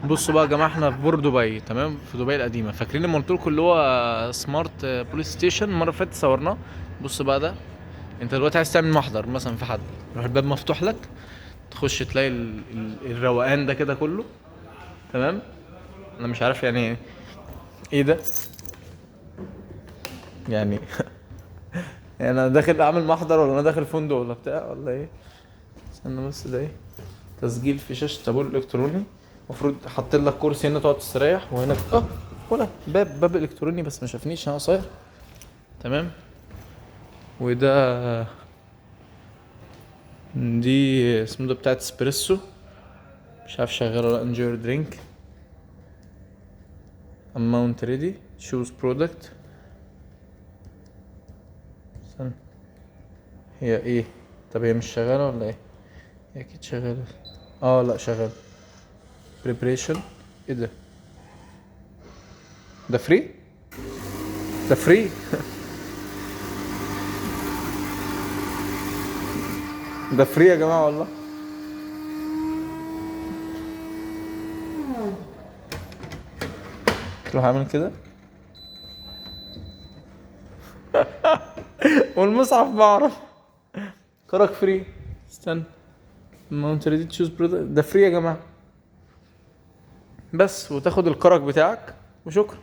بصوا بقى يا جماعه، احنا في بور دبي، تمام، في دبي القديمه. فاكرين لما قلت لكم اللي هو سمارت بوليس ستيشن المره اللي فاتت صورناه؟ بص بقى ده، انت دلوقتي عايز تعمل محضر مثلا في حد، يروح الباب مفتوح لك، تخش تلاقي الروقان ده كده كله، تمام. انا مش عارف يعني ايه ده يعني. يعني انا داخل اعمل محضر، ولا انا داخل فندق، ولا بتاع، ولا ايه؟ استنى بس، ده ايه؟ تسجيل في شاشة تابور الكتروني. المفروض حاطين لك كرسي هنا تقعد تستريح، وهنا ولا باب الكتروني، بس ما شافنيش انا قصير، تمام. وده، دي اسمه ده بتاعت اسبريسو، مش عارف شغال ولا انجور درينك. اماونت ريدي، شوز برودكت. استنى، هي ايه؟ طب هي مش شغالة ولا ايه؟ هي اكيد شغالة. اه لا شغال. بريبريشن. ايه ده؟ ده فري؟ ده فري؟ ده فري يا جماعة والله. تروح اعمل كده والمصحف بعرف. كرك فري. استنى، ماونت ريدي تشوز برودكت، ده فري يا جماعة. بس وتاخد الكرك بتاعك وشكرا.